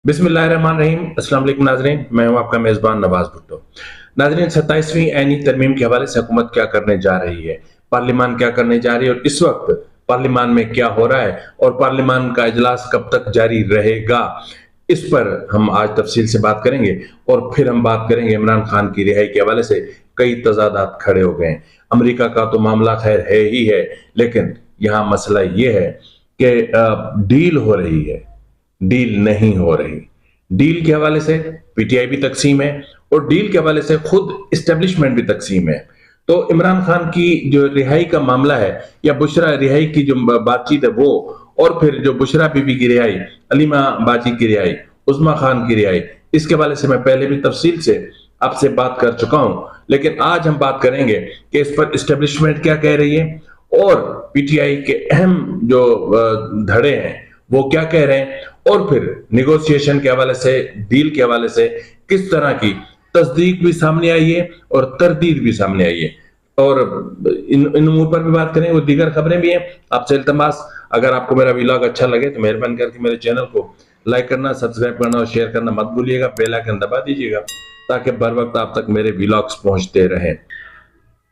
बिस्मिल्लाहिर्रहमानिर्रहीम। अस्सलाम वालेकुम नाज़रीन, मैं हूं आपका मेज़बान नवाज भुट्टो। नाज़रीन, 27वीं ऐनी तरमीम के हवाले से हुकूमत क्या करने जा रही है, पार्लियामान क्या करने जा रही है और इस वक्त पार्लियामान में क्या हो रहा है और पार्लियामान का इजलास कब तक जारी रहेगा, इस पर हम आज तफसील से बात करेंगे। और फिर हम बात करेंगे इमरान खान की रिहाई के हवाले से कई तजादात खड़े हो गए हैं। अमेरिका का तो मामला खैर है ही है, लेकिन यहाँ मसला ये है कि डील हो रही है, डील नहीं हो रही। डील के हवाले से पीटीआई भी तकसीम है और डील के हवाले से खुद इस्टेब्लिशमेंट भी तकसीम है। तो इमरान खान की जो रिहाई का मामला है या बुशरा रिहाई की जो बातचीत है वो, और फिर जो बुशरा बीबी की रिहाई, अलीमा बाजी की रिहाई, उस्मा खान की रिहाई, इसके हवाले से मैं पहले भी तफसील से आपसे बात कर चुका हूं। लेकिन आज हम बात करेंगे कि इस पर इस्टेब्लिशमेंट क्या कह रही है और पीटीआई के अहम जो धड़े हैं वो क्या कह रहे हैं, और फिर निगोशिएशन के हवाले से, डील के हवाले से किस तरह की तस्दीक भी सामने आई है और तरदीद भी सामने आई है। और इन उमूर पर भी बात करें, वो दीगर खबरें भी हैं। आपसे इल्तमास, अगर आपको मेरा व्लॉग अच्छा लगे तो मेहरबानी करके मेरे चैनल को लाइक करना, सब्सक्राइब करना और शेयर करना मत भूलिएगा। बेल आइकन दबा दीजिएगा ताकि बर वक्त आप तक मेरे व्लॉग्स पहुंचते रहें।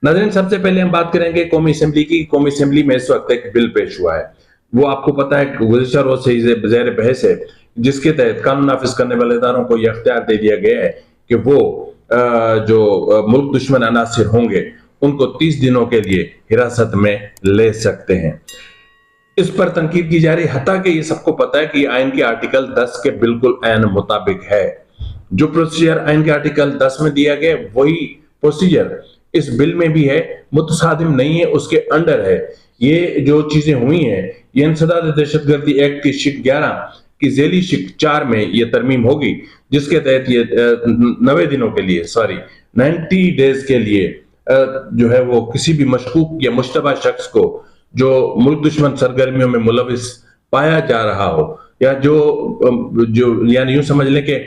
नाज़रीन, सबसे पहले हम बात करेंगे कौमी असेंबली की। कौमी असेंबली में इस वक्त एक बिल पेश हुआ है, वो आपको पता है गुज़िश्ता रोज से ज़ेर बहस है, जिसके तहत कानून नाफिज करने वाले इदारों को यह अख्तियार दे दिया गया है कि वो जो मुल्क दुश्मन अनासिर होंगे उनको 30 दिनों के लिए हिरासत में ले सकते हैं। इस पर तनकीद की जा रही, हता कि ये सबको पता है कि आइन के आर्टिकल 10 के बिल्कुल ऐन मुताबिक है। जो प्रोसीजर आइन के आर्टिकल 10 में दिया गया वही प्रोसीजर इस बिल में भी है, मुतसादिम नहीं है, उसके अंडर है। ये जो चीजें हुई हैं, ये इंसदाद दहशतगर्दी एक्ट की शिक 11 की झेली शिक 4 में ये तरमीम होगी, जिसके तहत ये 90 दिनों के लिए, सॉरी 90 डेज के लिए जो है वो किसी भी मशकूक या मुश्तबा शख्स को जो मुल्क दुश्मन सरगर्मियों में मुलविस पाया जा रहा हो, या जो यानी यूं समझ लें कि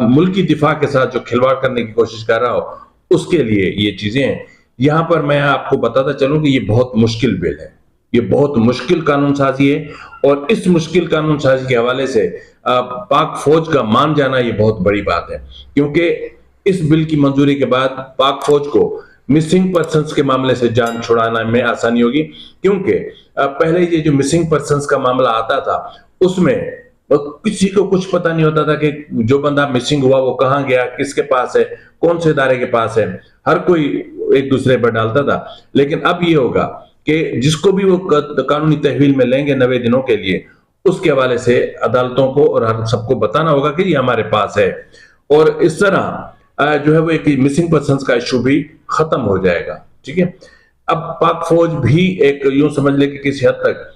मुल्क की दिफा के साथ जो खिलवाड़ करने की कोशिश कर रहा हो, उसके लिए ये चीजें हैं। यहां पर मैं आपको बताता चलूं कि ये बहुत मुश्किल बिल है, ये बहुत मुश्किल कानून साजी है। और इस मुश्किल कानून साजी के हवाले से पाक फौज का मान जाना ये बहुत बड़ी बात है, क्योंकि इस बिल की मंजूरी के बाद पाक फौज को मिसिंग पर्सन्स के मामले से जान छुड़ाना में आसानी होगी। क्योंकि पहले ये जो मिसिंग पर्सन्स का मामला आता था उसमें किसी को कुछ पता नहीं होता था कि जो बंदा मिसिंग हुआ वो कहाँ गया, किसके पास है, कौन से इदारे के पास है, हर कोई एक दूसरे पर डालता था। लेकिन अब ये होगा कि जिसको भी वो कानूनी तहवील में लेंगे 90 दिनों के लिए, उसके हवाले से अदालतों को और हर सबको बताना होगा कि ये हमारे पास है। और इस तरह जो है वो एक मिसिंग पर्सन्स का इशू भी खत्म हो जाएगा। ठीक है, अब पाक फौज भी एक यूं समझ ले कि किसी हद तक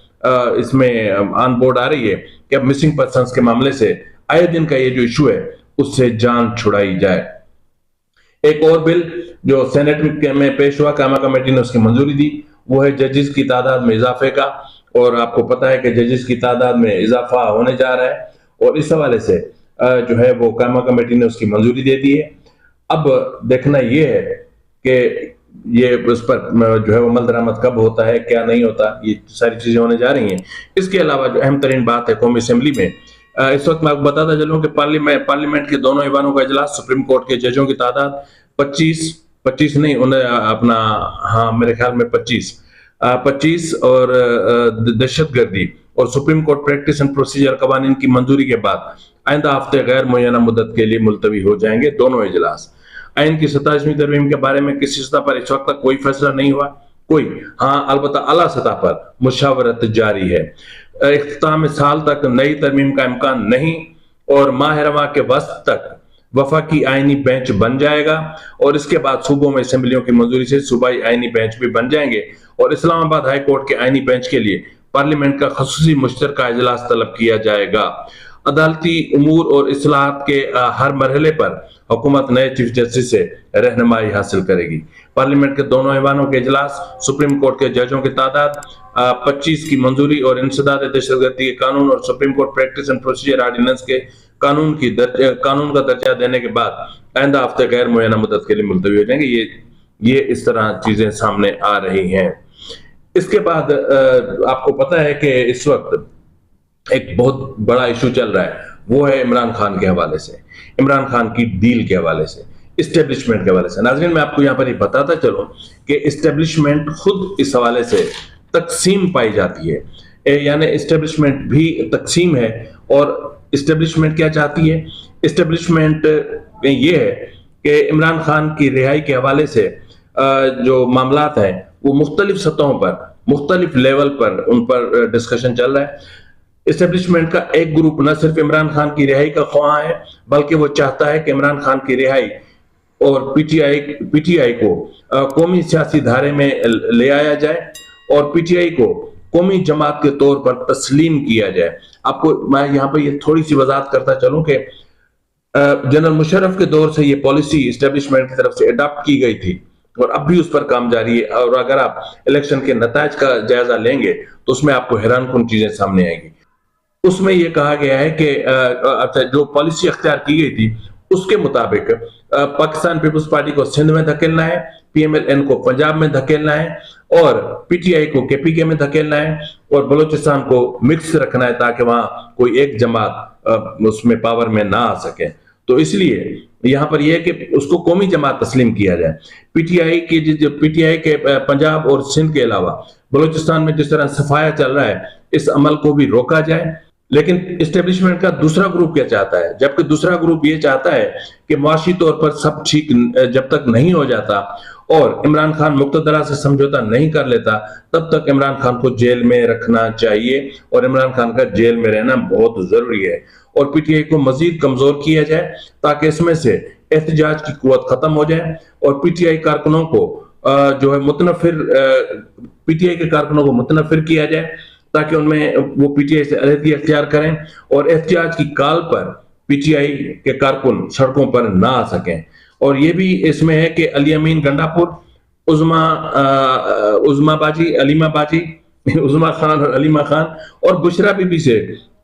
इसमें ऑन बोर्ड आ रही है कि अब मिसिंग पर्सन्स के मामले से आए दिन का ये जो इशू है उससे जान छुड़ाई जाए। एक और बिल जो सेनेट में पेश हुआ, कामा कमेटी ने उसकी मंजूरी दी, वो है जजेस की तादाद में इजाफे का। और आपको पता है कि जजेस की तादाद में इजाफा होने जा रहा है और इस हवाले से जो है वो कामा कमेटी ने उसकी मंजूरी दे दी है। अब देखना ये है कि ये उस पर जो है वो अमल दरामद कब होता है, क्या नहीं होता, ये सारी चीजें होने जा रही हैं। इसके अलावा जो अहम तरीन बात है कौमी असेंबली में, इस वक्त मैं आपको बताता चलूं कि पार्लियामेंट के दोनों ईवानों का इजलास, सुप्रीम कोर्ट के जजों की तादाद 25 नहीं, उन्हें अपना, हाँ मेरे ख्याल में 25 और दहशतगर्दी और supreme court practice and procedure कवानीन की मंजूरी के बाद आइंदा हफ्ते गैर मुय्यना मुद्दत के लिए मुलतवी हो जाएंगे दोनों इजलास। आइन की 27वीं तरमीम के बारे में किसी सतह पर इस वक्त तक कोई फैसला नहीं हुआ, कोई, हाँ अलबत्ता आला सतह पर मुशावरत जारी है। इख्तिताम साल तक नई तरमीम का इम्कान नहीं और माह रवा के वस्त तक वफाकी आईनी बेंच बन जाएगा और इसके बाद सूबों में असेंबलियों की मंजूरी से सूबाई आईनी बेंच भी बन जाएंगे और इस्लामाबाद हाई कोर्ट के आईनी बेंच के लिए पार्लियामेंट का खसूसी मुश्तरका इजलास तलब किया जाएगा। अदालती उमूर और इस्लाहात के हर मरहले पर हुकूमत नए चीफ जस्टिस से रहनुमाई हासिल करेगी। पार्लियामेंट के दोनों ऐवानों के इजलास, सुप्रीम कोर्ट के जजों की तादाद 25 की मंजूरी और इंसदाद दहशतगर्दी के कानून और supreme court practice and procedure ordinance के कानून का दर्जा देने के बाद आइंदा हफ्ते गैर मुय्यना मुद्दत के लिए मुलतवी हो जाएंगे। ये इस तरह चीजें सामने आ रही हैं। इसके बाद आपको पता है कि इस वक्त एक बहुत बड़ा इशू चल रहा है, वो है इमरान खान के हवाले से, इमरान खान की डील के हवाले से, इस्टेब्लिशमेंट के हवाले से। नाज़रीन, मैं आपको यहाँ पर ये बताता चलूं कि इस्टेब्लिशमेंट खुद इस हवाले से तकसीम पाई जाती है, यानी इस्टेब्लिशमेंट भी तकसीम है। और इस्टेब्लिशमेंट क्या चाहती है? इस्टेब्लिशमेंट ये है कि इमरान खान की रिहाई के हवाले से जो मामलात हैं वो मुख्तलिफ सतहों पर, मुख्तलिफ लेवल पर उन पर डिस्कशन चल रहा है। इस्टेब्लिशमेंट का एक ग्रुप न सिर्फ इमरान खान की रिहाई का ख्वाह है, बल्कि वो चाहता है कि इमरान खान की रिहाई और पीटीआई को कौमी सियासी धारे में ले आया जाए और पीटीआई को कौमी जमात के तौर पर तस्लीम किया जाए। आपको मैं यहाँ पर ये थोड़ी सी वजाहत करता चलूं कि जनरल मुशर्रफ के दौर से ये पॉलिसी इस्टेब्लिशमेंट की तरफ से अडॉप्ट की गई थी और अब भी उस पर काम जारी है। और अगर आप इलेक्शन के नताज का जायजा लेंगे तो उसमें आपको हैरानकुन चीजें सामने आएगी। उसमें यह कहा गया है कि जो पॉलिसी अख्तियार की गई थी उसके मुताबिक पाकिस्तान पीपुल्स पार्टी को सिंध में धकेलना है, पीएमएलएन को पंजाब में धकेलना है और पीटीआई को केपीके में धकेलना है और बलूचिस्तान को मिक्स रखना है ताकि वहां कोई एक जमात उसमें पावर में ना आ सके। तो इसलिए यहां पर यह है कि उसको कौमी जमात तस्लीम किया जाए। पीटीआई के पंजाब और सिंध के अलावा बलूचिस्तान में जिस तरह सफाया चल रहा है, इस अमल को भी रोका जाए। लेकिन इस्टेब्लिशमेंट का दूसरा ग्रुप क्या चाहता है? जबकि दूसरा ग्रुप ये चाहता है कि माशी तौर पर सब ठीक जब तक नहीं हो जाता और इमरान खान मुक्तदरा से समझौता नहीं कर लेता, तब तक इमरान खान को जेल में रखना चाहिए और इमरान खान का जेल में रहना बहुत जरूरी है और पीटीआई को मजीद कमजोर किया जाए ताकि इसमें से एहतजाज की कुव्वत खत्म हो जाए और पीटीआई कारकुनों को जो है पीटीआई के कारकुनों को मुतनफिर किया जाए ताकि उनमें वो पीटीआई से अलहदगी अख्तियार करें और एहतजाज की काल पर पीटीआई के कारकुन सड़कों पर ना आ सकें। और ये भी इसमें है कि अली अमीन गंडापुर, उज़मा बाजी, अलीमा बाजी, उज़मा खान और अलीमा खान और बुशरा बीबी से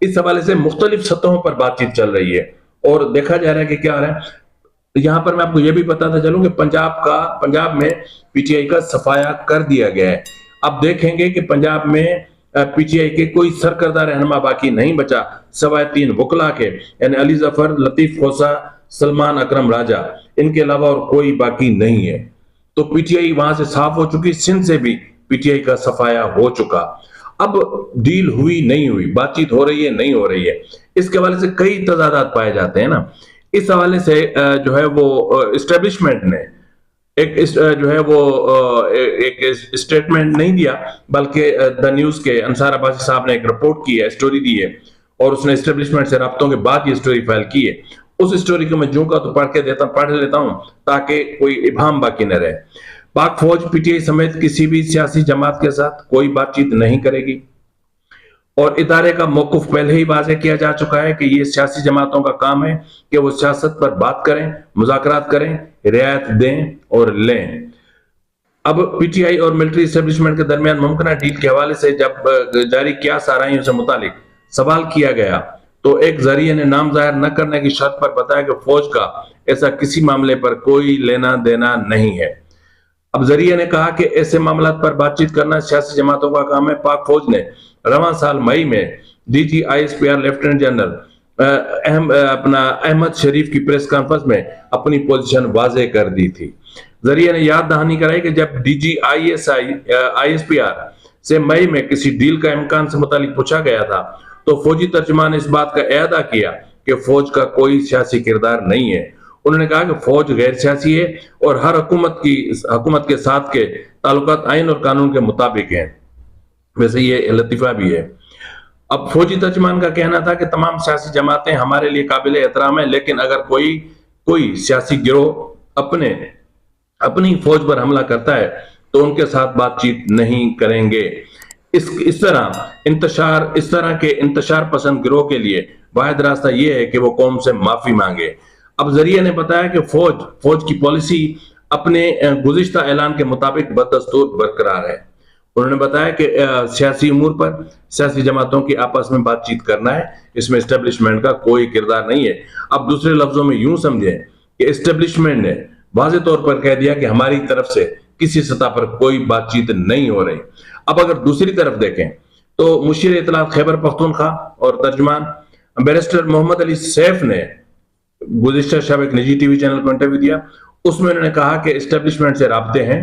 इस हवाले से मुख्तलिफ सतहों पर बातचीत चल रही है और देखा जा रहा है कि क्या हो रहा है। यहां पर मैं आपको यह भी बताता चलूं कि पंजाब में पीटीआई का सफाया कर दिया गया है। अब देखेंगे कि पंजाब में पीटीआई के कोई सरकर्दा रहनुमा बाकी नहीं बचा सवाए 3 वकला के, यानी अली जफर, लतीफ खोसा, सलमान अकरम राजा, इनके अलावा और कोई बाकी नहीं है। तो पीटीआई वहां से साफ हो चुकी, सिंध से भी पीटीआई का सफाया हो चुका। अब डील हुई नहीं हुई, बातचीत हो रही है नहीं हो रही है, इसके हवाले से कई तजादात पाए जाते हैं ना। इस हवाले से जो है वो इस्टेब्लिशमेंट ने एक स्टेटमेंट नहीं दिया, बल्कि द न्यूज के अंसार अब्बासी साहब ने एक रिपोर्ट की है, स्टोरी दी है और उसने इस्टेब्लिशमेंट से राब्तों के बाद ये स्टोरी फाइल की है। उस स्टोरी को मैं जूं का तो पढ़ लेता हूं ताकि कोई इबाम बाकी न रहे। पाक फौज पीटीआई समेत किसी भी सियासी जमात के साथ कोई बातचीत नहीं करेगी और इदारे का मौकुफ पहले ही वाज़ेह किया जा चुका है कि ये सियासी जमातों का काम है कि वो सियासत पर बात करें, मुज़ाकरात करें, रियायत दें और लें। अब पीटीआई और मिलिट्री एस्टेब्लिशमेंट के दरमियान मुमकिन डील के हवाले से जब जारी क्या साराइयों से मुतालिक सवाल किया गया तो एक जरिए ने नाम जाहिर न करने की शर्त पर बताया कि फौज का ऐसा किसी मामले पर कोई लेना देना नहीं है। अब जरिए ने कहा कि ऐसे मामला पर बातचीत करना सियासी जमातों का काम है। पाक फौज ने रवां साल मई में DG ISPR lieutenant general Ahmed Sharif की प्रेस कॉन्फ्रेंस में अपनी पोजीशन वाजे कर दी थी। जरिए ने याद दहानी कराई कि जब डीजी आईएसपीआर से मई में किसी डील का इम्कान से मुतालिक पूछा गया था तो फौजी तर्जुमान ने इस बात का एदा किया कि फौज का कोई सियासी किरदार नहीं है। उन्होंने कहा कि फौज गैर सियासी है और हर हुकूमत के साथ के ताल्लुकात आइन और कानून के मुताबिक हैं। वैसे ये लतीफा भी है। अब फौजी तर्जुमान का कहना था कि तमाम सियासी जमातें हमारे लिए काबिल एहतराम है, लेकिन अगर कोई सियासी गिरोह अपनी फौज पर हमला करता है तो उनके साथ बातचीत नहीं करेंगे। इस तरह के इंतशार पसंद गिरोह के लिए वाहिद रास्ता यह है कि वो कौम से माफी मांगे। अब जरिए ने बताया कि फौज की पॉलिसी अपने गुज़िश्ता ऐलान के मुताबिक बदस्तूर बरकरार है। उन्होंने बताया कि सियासी उमूर पर सियासी जमातों की आपस में बातचीत करना है, इसमें एस्टेब्लिशमेंट का कोई किरदार नहीं है। अब दूसरे लफ्जों में यूं समझें कि एस्टेब्लिशमेंट ने वाज़े तौर पर कह दिया कि हमारी तरफ से किसी सतह पर कोई बातचीत नहीं हो रही। अब अगर दूसरी तरफ देखें तो मुशीर इत्तलात खैबर पख्तूनख्वा और तर्जुमान बैरिस्टर मोहम्मद अली सैफ ने गुज़िश्ता शब एक निजी टीवी चैनल को इंटरव्यू दिया, उसमें उन्होंने कहा कि एस्टेब्लिशमेंट से राब्ते हैं,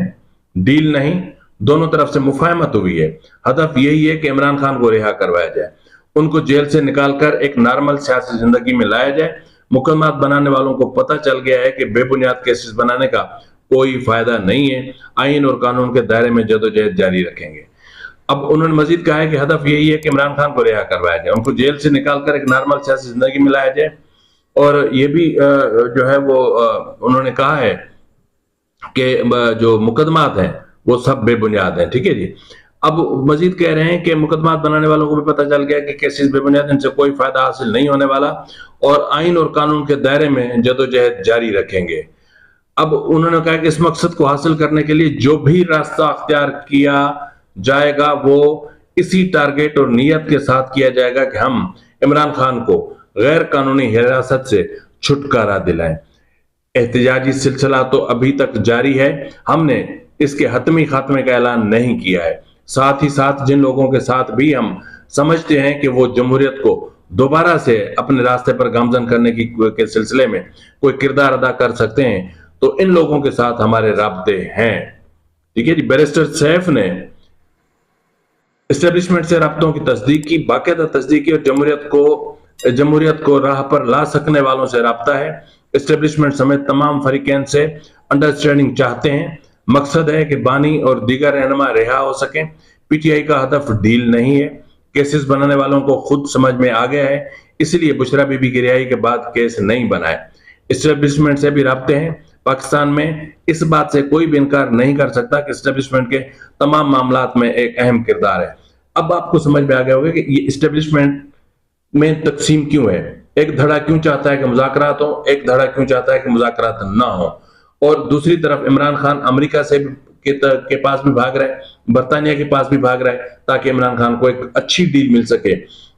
डील नहीं, दोनों तरफ से मुफाहमत हुई है, हदफ यही है कि इमरान खान को रिहा करवाया जाए, उनको जेल से निकालकर एक नॉर्मल सियासी जिंदगी में लाया जाए। मुकदमात बनाने वालों को पता चल गया है कि बेबुनियाद केसेस बनाने का कोई फायदा नहीं है, आइन और कानून के दायरे में जदोजहद जारी रखेंगे। अब उन्होंने मजीद कहा है कि हदफ यही है कि इमरान खान को रिहा करवाया जाए, उनको जेल से निकालकर एक नॉर्मल सियासी जिंदगी में लाया जाए। और ये भी जो है वो उन्होंने कहा है कि जो मुकदमात हैं वो सब बेबुनियाद हैं। ठीक है जी। अब मजीद कह रहे हैं कि मुकदमात बनाने वालों को भी पता चल गया कि केसेस बेबुनियाद, इनसे कोई फायदा हासिल नहीं होने वाला और आइन और कानून के दायरे में जदोजहद जारी रखेंगे। अब उन्होंने कहा कि इस मकसद को हासिल करने के लिए जो भी रास्ता अख्तियार किया जाएगा वो इसी टारगेट और नीयत के साथ किया जाएगा कि हम इमरान खान को गैर कानूनी हिरासत से छुटकारा दिलाएं। एहतजाजी सिलसिला तो अभी तक जारी है, हमने इसके हतमी खात्मे का ऐलान नहीं किया है। साथ ही साथ जिन लोगों के साथ भी हम समझते हैं कि वो जमहूरियत को दोबारा से अपने रास्ते पर गामजन करने के सिलसिले में कोई किरदार अदा कर सकते हैं, तो इन लोगों के साथ हमारे राब्ते हैं। ठीक है जी। बैरिस्टर सैफ ने एस्टेब्लिशमेंट से राब्तों की तस्दीक की, बाकायदा तस्दीक की, और जमहूरियत को राह पर ला सकने वालों से राब्ता है। एस्टेब्लिशमेंट समेत तमाम फरीकैन से अंडरस्टैंडिंग चाहते हैं। मकसद है कि बानी और दीगर रहनुमा रिहा हो सकें। पीटीआई का हदफ डील नहीं है, केसेस बनाने वालों को खुद समझ में आ गया है, इसलिए बुशरा बीबी की रिहाई के बाद केस नहीं बनाए। एस्टेब्लिशमेंट से भी राब्ते हैं। पाकिस्तान में इस बात से कोई भी इनकार नहीं कर सकता कि एस्टेब्लिशमेंट के तमाम मामलात में एक अहम किरदार है। अब आपको समझ में आ गया होगा कि ये एस्टेब्लिशमेंट में तकसीम क्यों है। एक धड़ा क्यों चाहता है कि मुज़ाकरात हो, एक धड़ा क्यों चाहता है कि मुज़ाकरात ना हो। और दूसरी तरफ इमरान खान अमेरिका से के पास भी भाग रहा है, बरतानिया के पास भी भाग रहा है, ताकि इमरान खान को एक अच्छी डील मिल सके।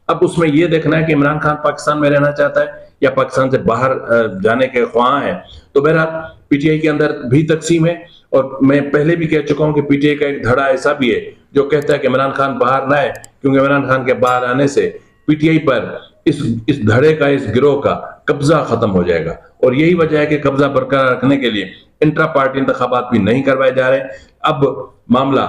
अब उसमें यह देखना है कि इमरान खान पाकिस्तान में रहना चाहता है या पाकिस्तान से बाहर जाने के ख्वाह है। तो बहरहाल पीटीआई के अंदर भी तकसीम है, और मैं पहले भी कह चुका हूं कि पीटीआई का एक धड़ा ऐसा भी है जो कहता है कि इमरान खान बाहर ना आए, क्योंकि इमरान खान के बाहर आने से पीटीआई पर इस धड़े का, इस गिरोह का कब्जा खत्म हो जाएगा। और यही वजह है कि कब्जा बरकरार रखने के लिए इंट्रा पार्टी इंतखाबात भी नहीं करवाए जा रहे। अब मामला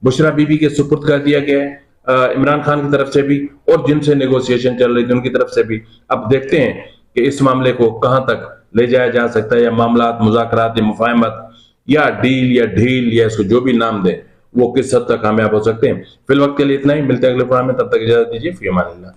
बुशरा बीबी के सुपुर्द कर दिया गया है, इमरान खान की तरफ से भी, और जिनसे नेगोशिएशन चल रही थी उनकी तरफ से भी। अब देखते हैं कि इस मामले को कहां तक ले जाया जा सकता है, या मामलात, मुज़ाकरात या मुफाहमत या डील या ढील या इसको जो भी नाम दें, वो किस हद तक कामयाब हो सकते हैं। फिल वक्त के लिए इतना ही, मिलते हैं अगले प्रोग्राम में, तब तक इजाजत दीजिए। फी अमानिल्लाह।